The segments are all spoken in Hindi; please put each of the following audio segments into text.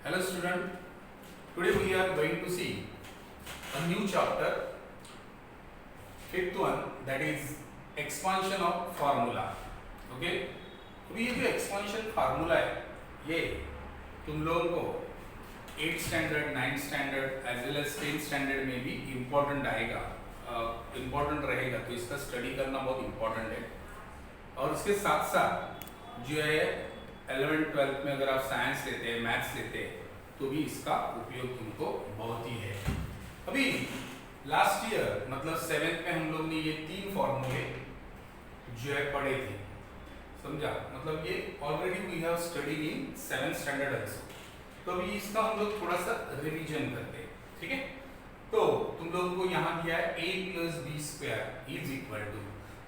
Hello student, today we are going to see a new chapter, fifth one, that is expansion of formula. Okay? अभी ये जो expansion formula है ये तुम लोगों को 8th standard, 9th standard as well as 10th standard में भी important आएगा, important रहेगा, तो इसका study करना बहुत important है। और उसके साथ साथ जो है 11th 12th में अगर आप साइंस लेते हैं, मैथ्स लेते हैं, तो भी इसका उपयोग तुमको बहुत ही है। अभी लास्ट ईयर मतलब 7th में हम लोग ने ये 3 फॉर्मूले जो है पढ़े थे, समझा? मतलब ये already we have studied in 7th standard also. तो अभी इसका हम लोग थोड़ा सा रिवीजन करते हैं, ठीक है? तो तुम लोगों को यहाँ दिया है a + b² is equal to,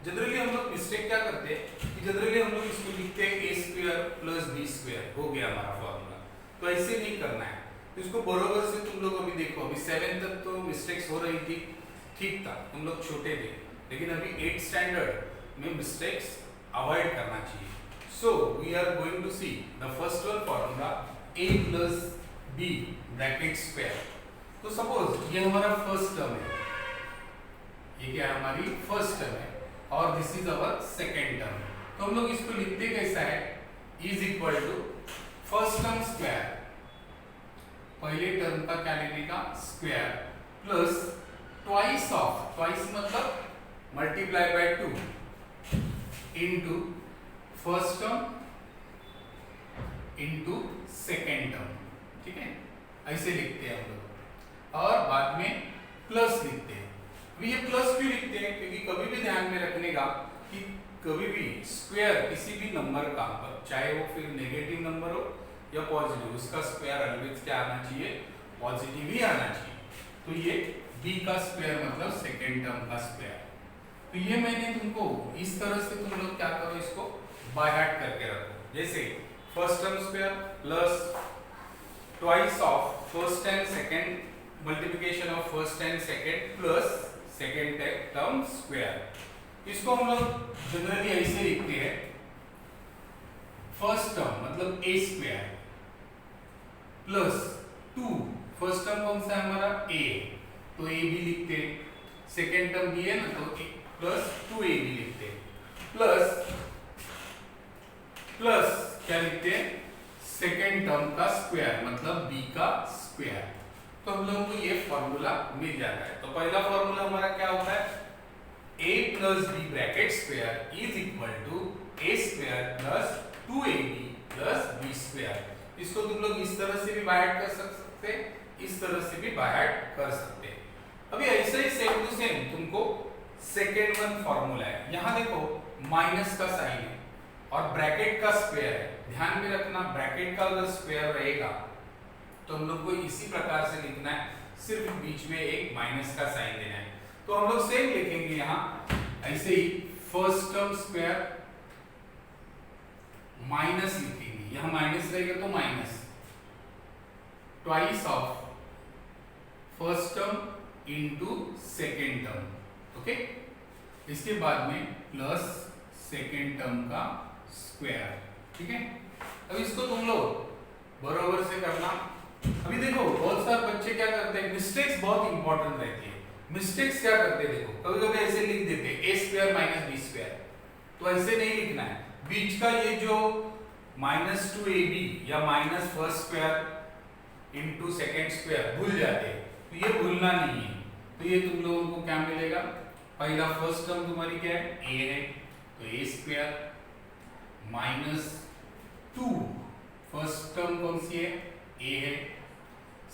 generally हम लोग मिस्टेक क्या करते हैं कि जनरली हम लोग इसको लिखते हैं a² + b², हो गया हमारा फॉर्मूला। तो ऐसे नहीं करना है, तो इसको बरोबर से तुम लोग अभी देखो, अभी 7 तक तो मिस्टेक्स हो रही थी, ठीक था, तुम लोग छोटे थे, लेकिन अभी 8th स्टैंडर्ड में मिस्टेक्स अवॉइड करना चाहिए। So we are going to see the first one formula a + b²। तो सपोज ये हमारा फर्स्ट टर्म है, ये क्या है हमारी फर्स्ट टर्म है, और this is our second term. तो हम लोग इसको लिखते कैसा है, is equal to first term square, पहले टर्म का क्या लेने का square, plus twice of, twice मतलब multiply by 2 into first term into second term, ठीक है? ऐसे लिखते हैं हम लोग, और बाद में प्लस लिखते हैं। ये प्लस क्यों लिखते हैं? क्योंकि कभी भी ध्यान में रखने का कि कभी भी स्क्वायर किसी भी नंबर का, चाहे वो फिर नेगेटिव नंबर हो या पॉजिटिव, उसका स्क्वायर ऑलवेज क्या आना चाहिए, पॉजिटिव ही आना चाहिए। तो ये b का स्क्वायर मतलब सेकेंड टर्म का स्क्वायर। तो ये मैंने तुमको इस तरह से, तुम लोग क्या करो, इसको बाय हार्ट करके रखो। जैसे first term square plus twice of first and second, multiplication of first and second plus second term square. इसको हम लोग जनरली ऐसे लिखते हैं, फर्स्ट टर्म मतलब a² प्लस 2, फर्स्ट टर्म कौन सा है हमारा a, तो a भी लिखते हैं, सेकेंड टर्म b है ना, तो प्लस 2ab लिखते हैं, प्लस क्या लिखते हैं, सेकेंड टर्म का स्क्वायर मतलब b का स्क्वायर। तो हम लोगों को ये फॉर्मूला मिल जाता है। तो पहला फॉर्मूला हमारा क्या होता है, a + b² is equal to a² + 2ab + b²। इसको तुम लोग इस तरह से भी बाय हार्ट कर सकते, इस तरह से भी बाय हार्ट कर सकते। अभी ऐसे ही सेम टू सेम तुमको सेकेंड वन फॉर्मूला है, यहाँ देखो माइनस का साइन है और ब्रैकेट का स्क्वायर है। ध्यान में रखना, ब्रैकेट का अगर स्क्वायर रहेगा तो हम लोग को इसी प्रकार से लिखना है, सिर्फ बीच में एक माइनस का साइन देना है। तो हम लोग सेम लिखेंगे यहाँ ऐसे ही, फर्स्ट टर्म स्क्वायर माइनस लिखेंगे, यहाँ माइनस रहेगा तो minus twice of first term into second term, okay? इसके बाद में प्लस सेकेंड टर्म का स्क्वायर, ठीक है? अब इसको तुम लोग बराबर से करना। अभी देखो बहुत सारे बच्चे क्या करते हैं, मिस्टेक्स बहुत इंपॉर्टेंट रहती है। मिस्टेक्स क्या करते हैं, देखो कभी कभी ऐसे लिख देते हैं a² - b², तो ऐसे नहीं लिखना है। बीच का ये जो -2ab या minus first square into second square भूल जाते हैं, तो ये भूलना नहीं है। तो ये तुम लोगों को क्या मिलेगा, पहला फर्स्ट टर्म तुम्हारी क्या है, a है, तो a² -2, फर्स्ट टर्म कौन सी है, a है,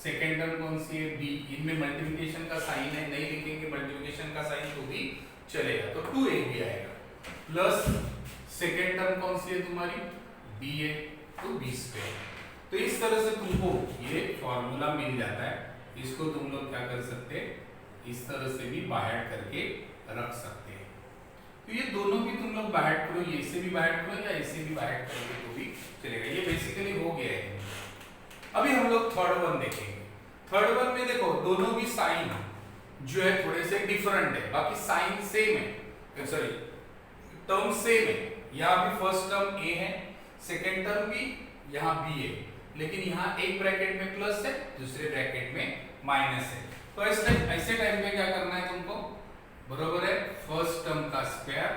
सेकेंड टर्म कौन सी है, b। इनमें मल्टीप्लिकेशन का साइन है, नहीं लिखेंगे मल्टीप्लिकेशन का साइन तो भी चलेगा, तो 2ab आएगा, प्लस सेकेंड टर्म कौन सी है तुम्हारी, b है, तो b²। तो इस तरह से तुमको ये फॉर्मूला मिल जाता है। इसको तुम लोग क्या कर सकते हैं, इस तरह से भी बाय हार्ट करके रख सकते हैं। तो ये दोनों भी तुम लोग बाय हार्ट करो, ये से भी बाय हार्ट करो या ऐसे भी बाय हार्ट करोगे तो भी चलेगा। ये बेसिकली हो गया है। अभी हम लोग थर्ड वन देखेंगे। थर्ड वन में देखो दोनों भी साइन जो है थोड़े से डिफरेंट है, बाकी साइन सेम है, सॉरी टर्म सेम है। यहाँ भी फर्स्ट टर्म a है, सेकेंड टर्म भी यहाँ b है, लेकिन यहाँ एक ब्रैकेट में प्लस है, दूसरे ब्रैकेट में माइनस है। तो ऐसे टाइम पे क्या करना है तुमको, बरोबर है फर्स्ट टर्म का स्क्वायर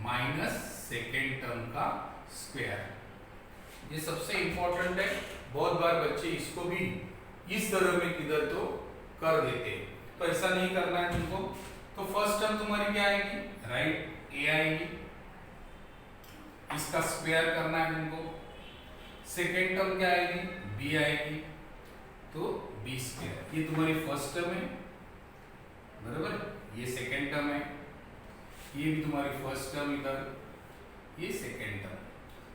माइनस सेकेंड टर्म का स्क्वायर। ये सबसे इंपॉर्टेंट है, बहुत बार बच्चे इसको भी इस तरह में किधर तो कर देते हैं, तो ऐसा नहीं करना है तुमको। तो फर्स्ट टर्म तुम्हारी क्या आएगी, राइट ए आएगी, इसका स्क्वायर करना है तुमको। सेकेंड टर्म क्या आएगी, बी आएगी, तो बी स्क्वायर। ये तुम्हारी फर्स्ट टर्म है, बराबर, ये सेकेंड टर्म है, ये भी तुम्हारी फर्स्ट टर्म इधर, ये सेकेंड टर्म।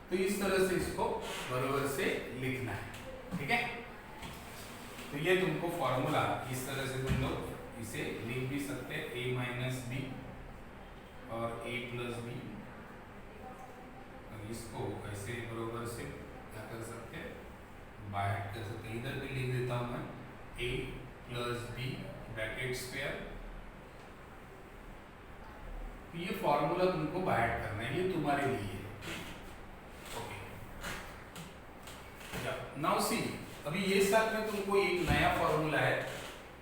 तो इस तरह से इसको बराबर से लिखना है, ठीक है। तो ये तुमको फॉर्मूला इस तरह से तुम लोग इसे लिख भी सकते हैं, a माइनस बी और a प्लस बी। इसको ऐसे बराबर से क्या कर सकते हैं, बाहर कर सकते हैं। इधर भी लिख देता हूं मैं a plus b bracket square. ये फॉर्मूला तुमको बाहर करना है, ये तुम्हारे लिए। नाउ सी, अभी ये साथ में तुमको एक नया फॉर्मूला है,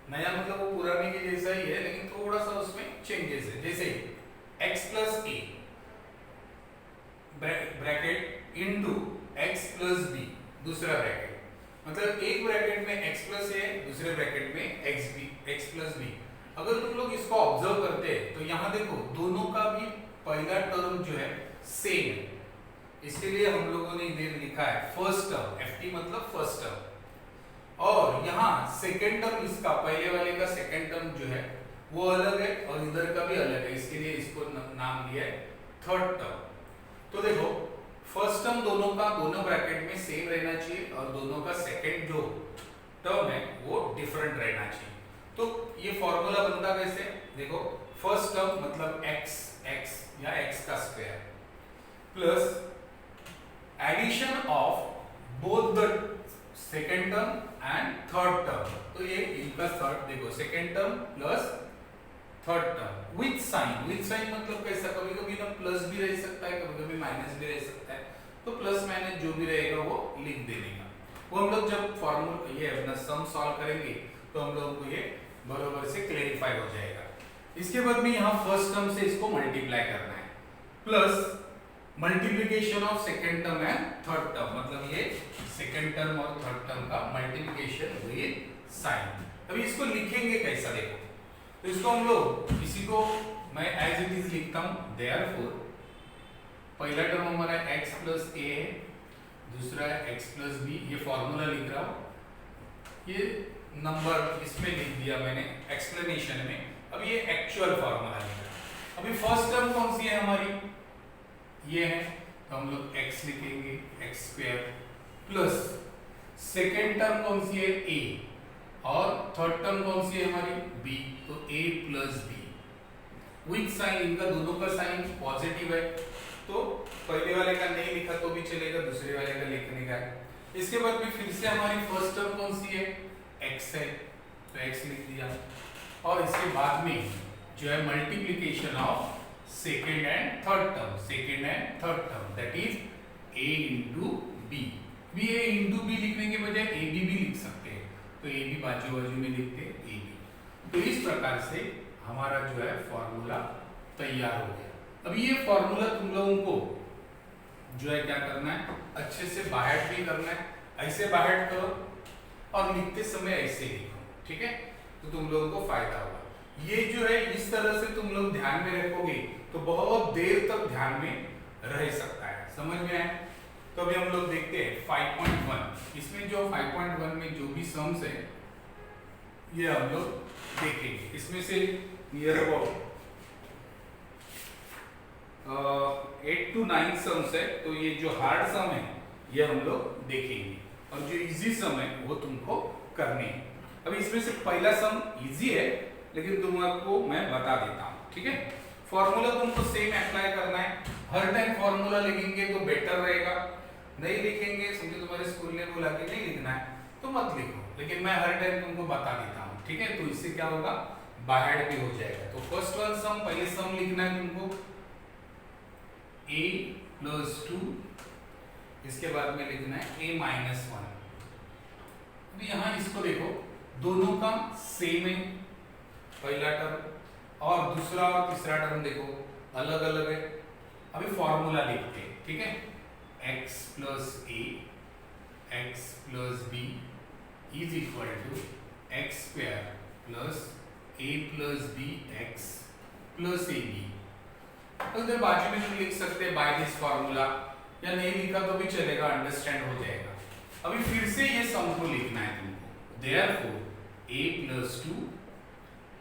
नया मतलब वो पुराने के जैसा ही है लेकिन थोड़ा सा उसमें चेंजेस है। जैसे x plus A bracket into x plus B दूसरा ब्रैकेट, मतलब एक ब्रैकेट में x प्लस ए, दूसरे ब्रैकेट में x प्लस बी। अगर तुम लोग इसको ऑब्जर्व करते हैं तो यहाँ देखो दोनों का भी पहला टर्म जो है सेम है, इसके लिए हम लोगों ने इधर लिखा है फर्स्ट टर्म, ft मतलब फर्स्ट टर्म। और यहाँ सेकेंड टर्म, इसका पहले वाले का सेकेंड टर्म जो है वो अलग है और इधर का भी अलग है, इसके लिए इसको नाम दिया है थर्ड टर्म। तो देखो फर्स्ट टर्म दोनों का दोनों ब्रैकेट में सेम रहना चाहिए और दोनों का सेकेंड जो टर्म है वो डिफरेंट रहना चाहिए। तो ये फॉर्मूला बनता कैसे, देखो फर्स्ट टर्म मतलब x या x का square plus addition of both the second term and third term. तो ये इनका थर्ड देखो, second term plus third term with sign. With sign मतलब कैसा, कभी कभी ना प्लस भी रह सकता है, कभी कभी माइनस भी रह सकता है, तो प्लस माइनस जो भी रहेगा वो लिख देने का। वो हम लोग जब फॉर्मूला ये अपना सम सॉल्व करेंगे तो हम लोगों को ये बराबर से क्लेरिफाई हो जाएगा। इसके बाद में यहाँ फर्स्ट टर्म से इसको मल्टीप्लाई करना है plus multiplication of second term and third term, मतलब ये सेकेंड टर्म और थर्ड टर्म का मल्टीप्लिकेशन विद साइन। अभी इसको लिखेंगे कैसा देखो, तो इसको हम लोग इसी को मैं एज इट इज लिखता हूं, देयरफॉर पहला टर्म हमारा x प्लस ए है, दूसरा है x प्लस बी। ये फॉर्मूला लिख रहा हूं, ये नंबर इसमें लिख दिया मैंने एक्सप्लेनेशन में। अब ये एक्चुअल फॉर्मूला लिख रहा हूं। अभी फर्स्ट टर्म कौन सी है हमारी, ये है, तो हम लोग x लिखेंगे x square plus second term कौन सी है a और थर्ड टर्म कौन सी है हमारी b, तो a plus b with sign. इनका दोनों का साइन पॉजिटिव है, तो पहले वाले का नहीं लिखा तो भी चलेगा, दूसरे वाले का लिखने का है। इसके बाद में फिर से हमारी फर्स्ट टर्म कौन सी है, x है, तो x लिख दिया। और इसके बाद में जो है multiplication of second and third term, second and third term, that is a into b. भी a इंटू बी लिखने के बजाय a b भी लिख सकते हैं, तो a b बाजू बाजू में लिखते हैं a b। तो इस प्रकार से हमारा जो है फॉर्मूला तैयार हो गया। अब ये फॉर्मूला तुम लोगों को जो है क्या करना है, अच्छे से बाहर भी करना है, ऐसे बाहर करो और लिखते समय ऐसे लिखो, ठीक है, तो तुम लोगों को फायदा होगा। ये जो है इस तरह से तुम लोग ध्यान में रखोगे तो बहुत देर तक ध्यान में रह सकता है, समझ में आए। तो अभी हम लोग देखते हैं 5.1, इसमें जो 5.1 में जो भी सम्स है ये हम लोग देखेंगे। इसमें से नियर अबाउट 8 to 9 सम्स है, तो ये जो हार्ड सम है ये हम लोग देखेंगे और जो इजी सम है वो तुमको करने हैं। अभी इसमें से पहला सम इजी है लेकिन तुमको मैं बता देता हूँ, ठीक है। फॉर्मूला तुमको सेम अप्लाई करना है, हर टाइम फॉर्मूला लिखेंगे तो बेटर रहेगा, नहीं लिखेंगे समझो तुम्हारे स्कूल ने बोला कि नहीं लिखना है तो मत लिखो, लेकिन मैं हर टाइम तुमको बता देता हूँ, ठीक है। तो इससे क्या होगा, बाहर भी हो जाएगा। तो फर्स्ट वन सम, पहले सम लिखना है तुमको a प्लस 2 इसके बाद में लिखना है a माइनस 1। अभी यहाँ इसको देखो, दोनों का सेम है, पहला टर्म और दूसरा और तीसरा टर्म देखो अलग अलग है। अभी फॉर्मूला लिखते हैं, ठीक है। x plus a x plus b is equal to x square plus a plus b x plus a b. तो इधर बाजू में तुम लिख सकते हैं बाय दिस फॉर्मूला, या नहीं लिखा तो भी चलेगा, अंडरस्टैंड हो जाएगा। अभी फिर से ये सम को लिखना है तुमको, therefore a plus 2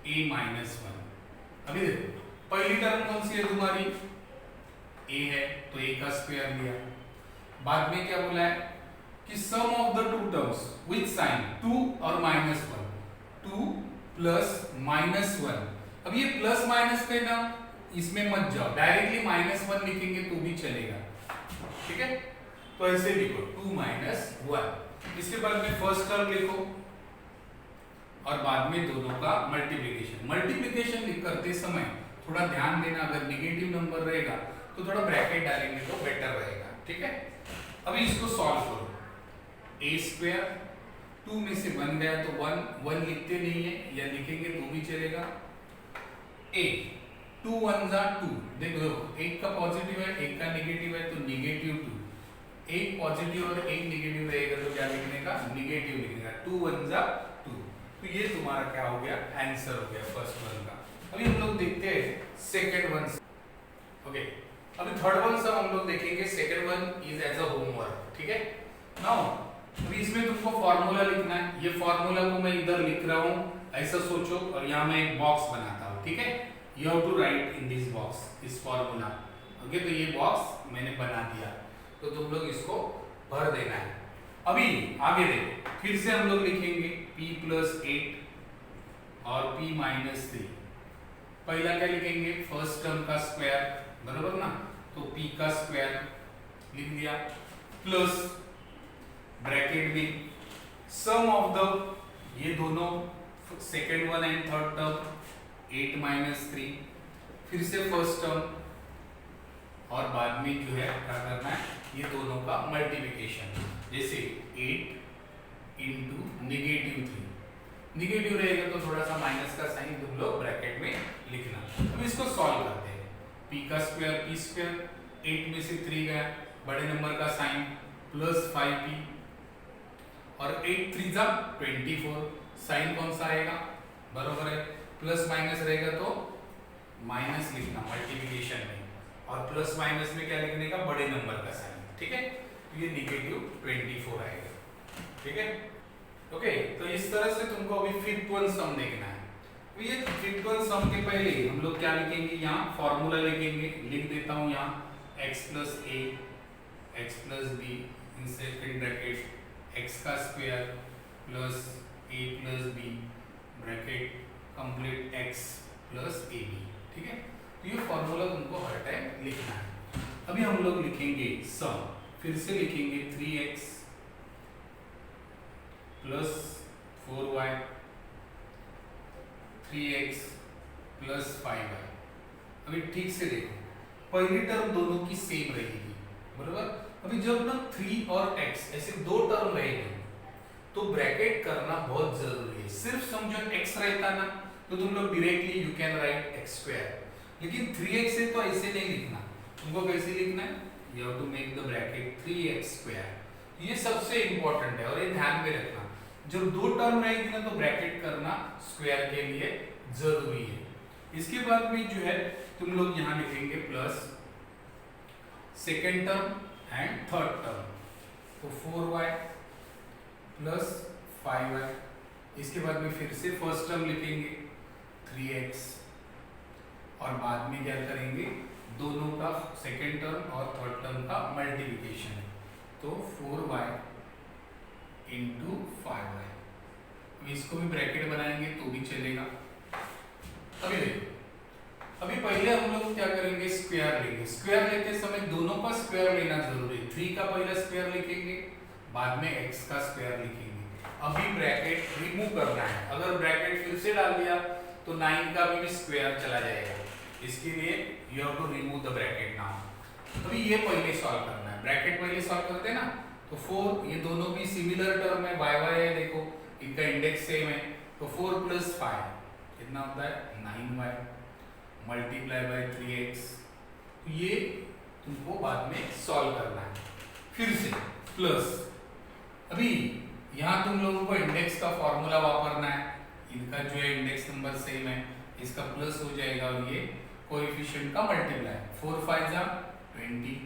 a minus 1। अभी देखो पहली टर्म कौन सी है तुम्हारी, a है तो a का स्क्वायर लिया। बाद में क्या बोला है कि sum of the two terms with sign 2 और माइनस 1, 2 प्लस माइनस 1। अब ये प्लस माइनस पे ना इसमें मत जाओ, डायरेक्टली माइनस 1 लिखेंगे तो भी चलेगा, ठीक है। तो ऐसे लिखो 2 माइनस 1। इसके बाद में फर्स्ट टर्म लिखो और बाद में दोनों का मल्टीप्लिकेशन। मल्टीप्लिकेशन करते समय थोड़ा ध्यान देना, अगर नेगेटिव नंबर रहेगा तो थोड़ा ब्रैकेट डालेंगे तो बेटर रहेगा, ठीक है। अभी इसको सॉल्व करो, a स्क्वायर 2 में से 1 गया तो 1 लिखते नहीं है, या लिखेंगे तो भी चलेगा। a 2 1 जा 2, देखो एक का पॉजिटिव है एक का नेगेटिव है तो नेगेटिव 2, एक पॉजिटिव और एक नेगेटिव रहेगा तो क्या लिखने का, नेगेटिव लिखने का। 2 1 जा 2, तो ये तुम्हारा क्या हो गया, आंसर हो गया फर्स्ट वन का। अभी हम लोग देखते हैं सेकंड वन। ओके, अभी थर्ड वन सब हम लोग देखेंगे, second one is as a homework, ठीक है। नाउ अभी इसमें तुमको फॉर्मूला लिखना है। ये फॉर्मूला को मैं इधर लिख रहा हूँ, ऐसा सोचो, और यहाँ मैं एक बॉक्स बनाता हूँ, ठीक है। You have to write in this box इस फॉर्मूला। ओके, तो ये बॉक्स मैंने बना दिया, तो तुम लोग इसको भर देना है। अभी आगे देखो, फिर से हम लोग लिखेंगे p प्लस 8 और p माइनस 3। पहला क्या लिखेंगे, फर्स्ट टर्म का स्क्वायर, बराबर ना, तो p का स्क्वायर लिख दिया, प्लस ब्रैकेट में सम ऑफ द, ये दोनों second one and third term 8 minus 3, फिर से फर्स्ट टर्म, और बाद में जो है क्या करना है, ये दोनों का मल्टीप्लिकेशन। जैसे 8 इंटू नेगेटिव 3, नेगेटिव रहेगा तो थोड़ा सा माइनस का साइन तुम लोग ब्रैकेट में लिखना। अब इसको सॉल्व करते हैं, p का स्क्वायर p स्क्वायर, 8 में से 3 गया, बड़े नंबर का साइन, प्लस 5p, और 8 3 जा 24, साइन कौन सा आएगा, बरोबर है, प्लस माइनस रहेगा तो माइनस लिखना मल्टीप्लिकेशन में, और प्लस माइनस में क्या लिखने का, बड़े नंबर का साइन, ठीक है। ये नेगेटिव 24 आएगा, ठीक है। ओके, तो इस तरह से तुमको अभी फिफ्थ वन सम देखना है। तो ये फिफ्थ वन सम के पहले हम लोग क्या लिखेंगे, यहाँ फॉर्मूला लिखेंगे, लिख देता हूँ यहाँ x plus a x plus b in second bracket x का square plus a plus b bracket complete x plus a b, ठीक है। तो ये फॉर्मूला तुमको हर टाइम लिखना है। अभी हम लोग लिखेंगे सम, फिर से लिखेंगे 3x plus 4y 3x plus 5y। अभी ठीक से देखो, पहली टर्म दोनों की सेम रहेगी, बराबर। अभी जब ना 3 और x ऐसे दो टर्म रहेंगे तो ब्रैकेट करना बहुत जरूरी है। सिर्फ समझो x रहता ना तो तुम लोग directly you can write x square, लेकिन 3x से तो ऐसे नहीं लिखना, तुमको कैसे लिखना है, you have to make the bracket 3x square. ये सबसे इंपॉर्टेंट है और ये ध्यान में रखना, जब दो टर्म रहेगी ना तो ब्रैकेट करना स्क्वायर के लिए जरूरी है। इसके बाद में जो है तुम लोग यहाँ लिखेंगे plus second term and third term, तो 4y प्लस 5y। इसके बाद में फिर से फर्स्ट टर्म लिखेंगे 3x, और बाद में क्या करेंगे, दोनों का सेकेंड टर्म और थर्ड टर्म का मल्टीप्लिकेशन, तो 4y इंटू 5y। इसको भी ब्रैकेट बनाएंगे तो भी चलेगा। अभी देखो, अभी पहले हम लोग क्या करेंगे, स्क्वायर लेंगे। स्क्वायर लेते समय दोनों का स्क्वायर लेना जरूरी है। 3 का पहला स्क्वायर लिखेंगे, बाद में x का स्क्वायर लिखेंगे। अभी ब्रैकेट रिमूव करना है, अगर ब्रैकेट फिर से डाल दिया तो 9 का भी स्क्वायर चला जाएगा, इसके लिए you have to remove the bracket now. अभी ये पहले सॉल्व करना है। है, ब्रैकेट पहले सॉल्व करते हैं ना, तो 4 ये दोनों भी सिमिलर टर्म है, y y है, देखो इनका इंडेक्स सेम है, तो 4 + 5 कितना होता है 9y मल्टीप्लाई बाय 3x। तो ये तुमको बाद में सॉल्व करना है। फिर से प्लस, अभी यहाँ तुम लोगों को इंडेक्स का फॉर्मूला वापरना है, इनका जो है इंडेक्स नंबर सेम है, इसका प्लस हो जाएगा और ये कोएफिशिएंट का मल्टीप्लाई, 4 5 जा 20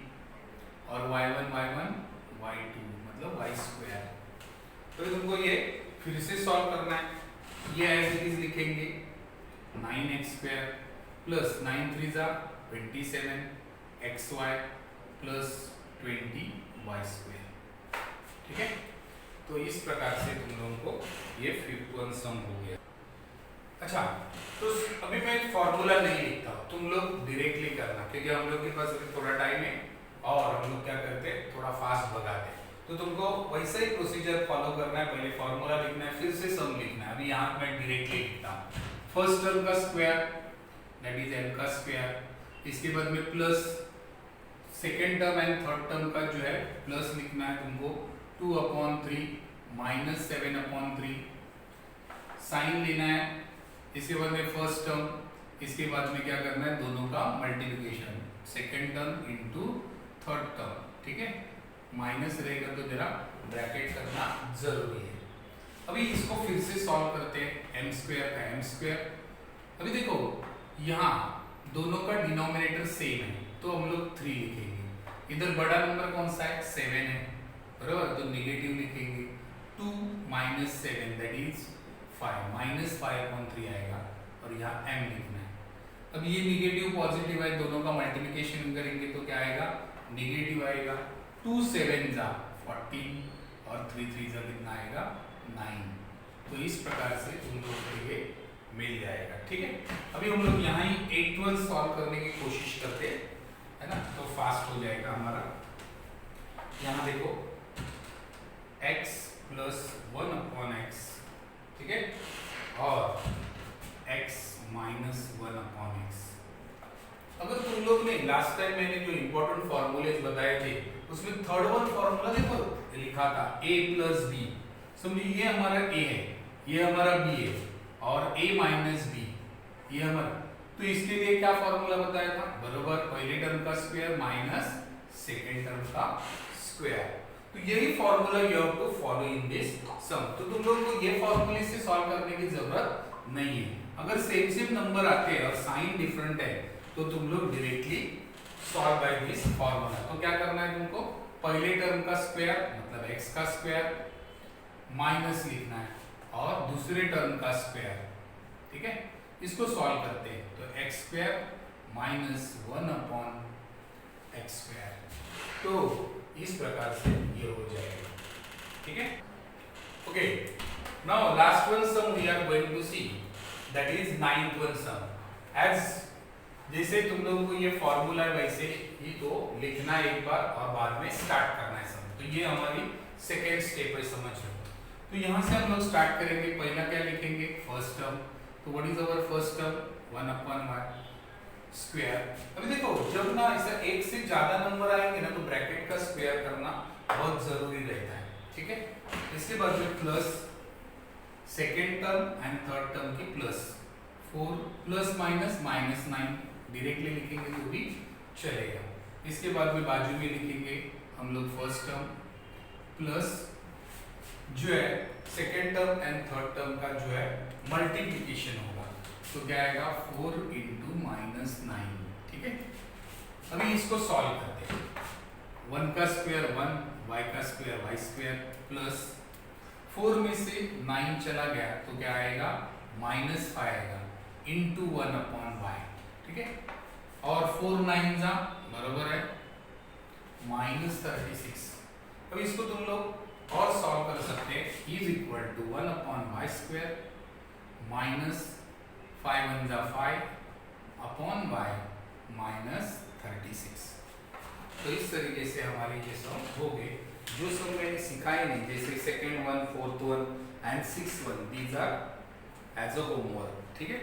और y1 y2 मतलब y²। तो तुमको ये फिर से सॉल्व करना है, ये एज इट इज लिखेंगे 9x² प्लस 9 3 जा 27 xy प्लस 20y²। ठीक है, तो इस प्रकार से तुम लोगों को ये 5th वन सम हो गया। अच्छा, तो अभी मैं फॉर्मूला नहीं लिखता हूँ, तुम लोग डायरेक्टली करना, क्योंकि हम लोग के पास अभी थोड़ा टाइम है और हम लोग क्या करते हैं थोड़ा फास्ट भगाते हैं, तो तुमको वैसा ही प्रोसीजर फॉलो करना है, पहले फॉर्मूला लिखना है, फिर से सम लिखना है। अभी यहाँ मैं डायरेक्टली लिखता हूँ, फर्स्ट टर्म का स्क्वायर दैट इज m का स्क्वायर, इसके बाद में plus second term and third term का जो है प्लस लिखना है तुमको, 2/3 माइनस 7/3 साइन लेना है, इसके बाद में फर्स्ट टर्म, इसके बाद में क्या करना है दोनों का multiplication, second term into third term. ठीक है, माइनस रहेगा तो जरा ब्रैकेट करना जरूरी है। अभी इसको फिर से सॉल्व करते हैं, m² का m²। अभी देखो यहाँ दोनों का डिनोमिनेटर सेम है, तो हम लोग 3 लिखेंगे, इधर बड़ा नंबर कौन सा है 7 है, बराबर, तो नेगेटिव लिखेंगे, 2 - 7 दैट इज 5 -5/3 आएगा और यहाँ m लिखना है। अब ये नेगेटिव पॉजिटिव है, दोनों का मल्टीप्लिकेशन करेंगे तो क्या आएगा नेगेटिव आएगा, 2 7 जा 14 और 3 3 जा कितना आएगा 9। तो इस प्रकार से तुम लोगों को ये मिल जाएगा। ठीक है, अभी हम लोग यहाँ ही 8th वन सॉल्व करने की कोशिश करते हैं, है ना, तो फास्ट हो जाएगा हमारा। यहाँ देखो x + 1/x, ठीक है, और x - 1/x। अगर तुम लोग ने लास्ट टाइम मैंने जो इंपॉर्टेंट फॉर्मूलेज बताए थे उसमें थर्ड वन फॉर्मूला देखो लिखा था a + b, समझिए ये हमारा a है, ये हमारा b है और a - b ये हमारा, तो इसके लिए क्या फॉर्मूला बताया था, बराबर पहले टर्म का स्क्वायर माइनस सेकेंड टर्म का स्क्वायर। तो यही formula you have to follow in this sum. तो तुम लोग को ये फॉर्मूले से सॉल्व करने की जरूरत नहीं है, अगर सेम नंबर आते हैं और साइन डिफरेंट है तो तुम लोग directly solve by this formula. तो क्या करना है तुमको, पहले टर्म का स्क्वायर मतलब x का स्क्वायर माइनस लिखना है और दूसरे टर्म का स्क्वायर, ठीक है, इसको सॉल्व करते हैं तो x² - 1/x²। तो इस प्रकार से ये हो जाएगा। ठीक है, okay, now last one sum we are going to see that is 9th one sum. As जैसे तुम लोगों को ये फॉर्मूला वैसे ही तो लिखना है एक बार और बाद में स्टार्ट करना है सम। तो ये हमारी सेकेंड स्टेप है, समझ लो। तो यहाँ से हम लोग स्टार्ट करेंगे, पहला क्या लिखेंगे फर्स्ट टर्म, तो what is our first term 1/y square. अभी देखो जब ना ऐसा एक से ज्यादा नंबर आएंगे ना तो ब्रैकेट का स्क्वायर करना बहुत जरूरी रहता है। ठीक है, इसके बाद में plus second term and third term की प्लस 4 प्लस माइनस -9 डायरेक्टली लिखेंगे तो भी चलेगा। इसके बाद में बाजू में लिखेंगे हम लोग फर्स्ट टर्म प्लस जो है second term and third term का जो है मल्टीप्लिकेशन होगा, तो क्या आएगा 4 × -9। ठीक है, अभी इसको सॉल्व करते हैं, 1 का स्क्वायर 1, y का स्क्वायर y² प्लस 4 में से 9 चला गया तो क्या आएगा -5 आएगा इंटू 1/y। ठीक है, और 4 9 जा बराबर है -36। अब इसको तुम लोग और सॉल्व कर सकते हैं, is equal to 1/y² minus 5 1 जा 5/y -36। तो इस तरीके से हमारे ये सम हो गए। जो सम मैंने सिखाए नहीं, जैसे second one, fourth one and sixth one, these are as a homework. ठीक है।